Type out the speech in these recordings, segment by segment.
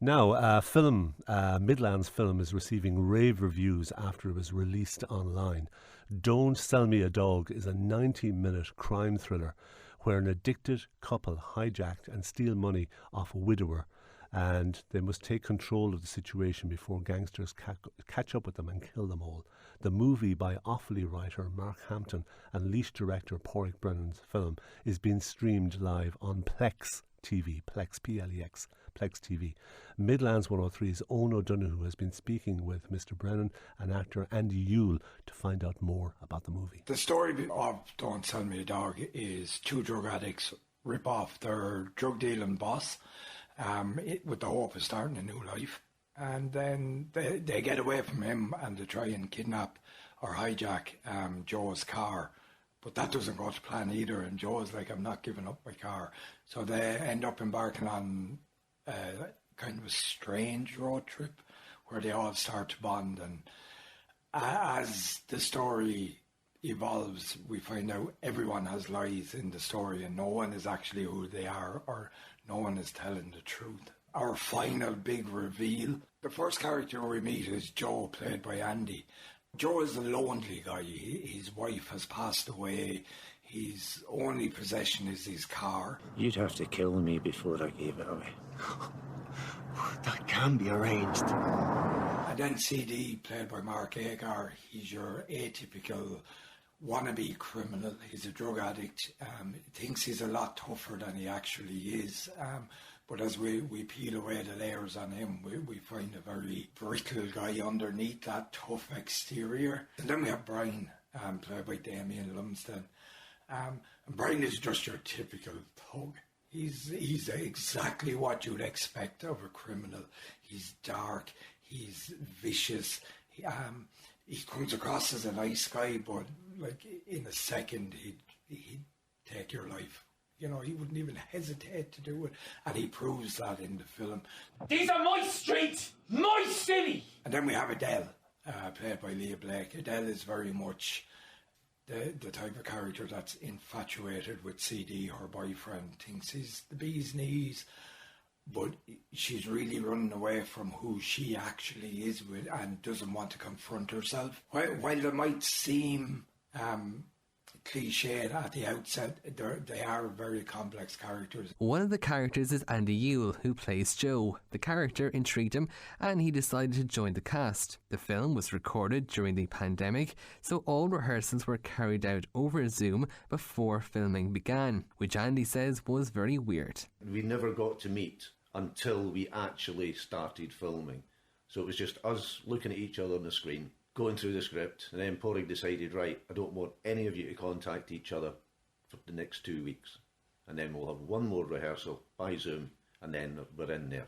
Now, Midlands film is receiving rave reviews after it was released online. Don't Sell Me a Dog is a 90-minute crime thriller where an addicted couple hijacked and steal money off a widower, and they must take control of the situation before gangsters catch up with them and kill them all. The movie, by Offaly writer Mark Hampton and Leash director Pádraig Brennan's film, is being streamed live on Plex TV, Plex, P-L-E-X, Plex TV. Midlands 103's Owen O'Donoghue has been speaking with Mr. Brennan and actor Andy Yule to find out more about the movie. The story of Don't Sell Me a Dog is two drug addicts rip off their drug dealing boss with the hope of starting a new life. And then they get away from him and they try and kidnap or hijack Joe's car. But that doesn't go to plan either, and Joe's like, I'm not giving up my car. So they end up embarking on kind of a strange road trip where they all start to bond. And as the story evolves, we find out everyone has lies in the story and no one is actually who they are, or no one is telling the truth. Our final big reveal, the first character we meet is Joe, played by Andy. Joe is a lonely guy. His wife has passed away. His only possession is his car. You'd have to kill me before I gave it away. That can be arranged. And then CD, played by Mark Agar, he's your atypical wannabe criminal. He's a drug addict. He thinks he's a lot tougher than he actually is. But as we peel away the layers on him, we find a very brittle guy underneath that tough exterior. And then we have Brian, played by Damien Lumsden. And Brian is just your typical thug. He's exactly what you'd expect of a criminal. He's dark, he's vicious. He comes across as a nice guy, but like in a second he'd take your life. You know, he wouldn't even hesitate to do it. And he proves that in the film. These are my streets, my city! And then we have Adele, played by Leah Blake. Adele is very much the type of character that's infatuated with CD, her boyfriend, thinks he's the bee's knees. But she's really running away from who she actually is with and doesn't want to confront herself. While they might seem cliched at the outset, they are very complex characters. One of the characters is Andy Yule, who plays Joe. The character intrigued him and he decided to join the cast. The film was recorded during the pandemic, so all rehearsals were carried out over Zoom before filming began, which Andy says was very weird. We never got to meet until we actually started filming. So it was just us looking at each other on the screen, going through the script, and then Pádraig decided, right, I don't want any of you to contact each other for the next 2 weeks. And then we'll have one more rehearsal by Zoom, and then we're in there.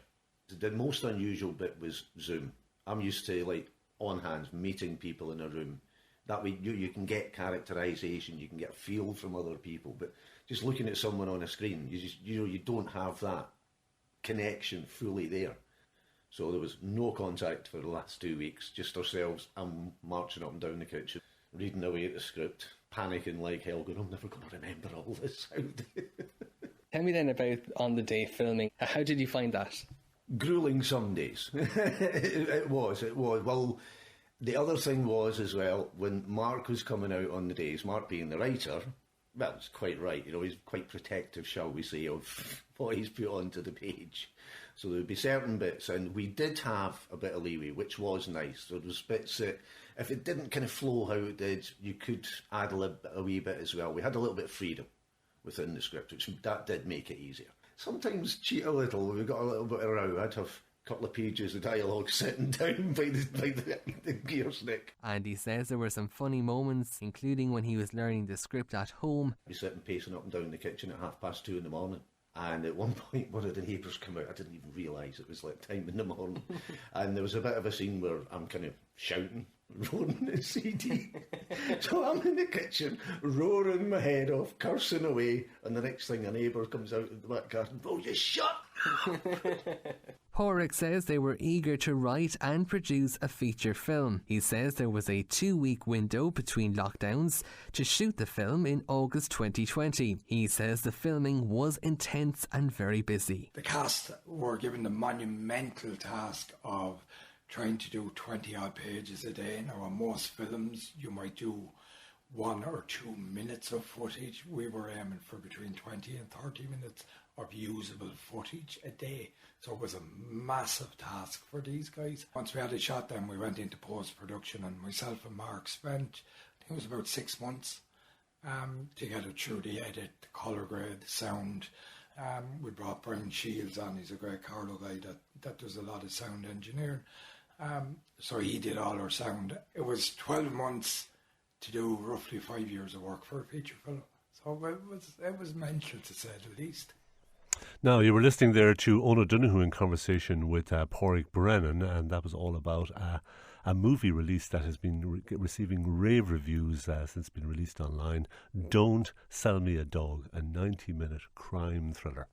The most unusual bit was Zoom. I'm used to, like, on hands, meeting people in a room. That way you can get characterisation, you can get a feel from other people, but just looking at someone on a screen, you don't have that connection fully there. So there was no contact for the last 2 weeks, just ourselves. I'm marching up and down the kitchen, reading away at the script, panicking like hell, going, I'm never going to remember all this. Tell me then about on the day filming. How did you find that? Gruelling some days. It was. Well, the other thing was as well, when Mark was coming out on the days, Mark being the writer, well, it's quite right, you know, he's quite protective, shall we say, of what he's put onto the page. So there would be certain bits, and we did have a bit of leeway, which was nice. So there was bits that, if it didn't kind of flow how it did, you could add a wee bit as well. We had a little bit of freedom within the script, which that did make it easier. Sometimes cheat a little. We got a little bit of row. I'd have a couple of pages of dialogue sitting down by the gear stick. Andy says there were some funny moments, including when he was learning the script at home. I'd be sitting pacing up and down the kitchen at 2:30 in the morning. And at one point, one of the neighbours came out. I didn't even realise it was like time in the morning. And there was a bit of a scene where I'm kind of shouting, roaring at CD. So I'm in the kitchen, roaring my head off, cursing away. And the next thing, a neighbour comes out in the back garden, oh, you shut Pádraig says they were eager to write and produce a feature film. He says there was a 2-week window between lockdowns to shoot the film in August 2020. He says the filming was intense and very busy. The cast were given the monumental task of trying to do 20 odd pages a day. Now, on most films, you might do 1 or 2 minutes of footage. We were aiming for between 20 and 30 minutes of usable footage a day. So it was a massive task for these guys. Once we had it shot, then we went into post-production, and myself and Mark spent, I think it was about 6 months to get it through the edit, the colour grade, the sound. We brought Brian Shields on. He's a great Carlo guy that does a lot of sound engineering. So he did all our sound. It was 12 months to do roughly 5 years of work for a feature film. So it was mental, to say the least. Now, you were listening there to Ona Donoghue in conversation with Pádraig Brennan, and that was all about a movie release that has been receiving rave reviews since it's been released online. Don't Sell Me a Dog, a 90-minute crime thriller.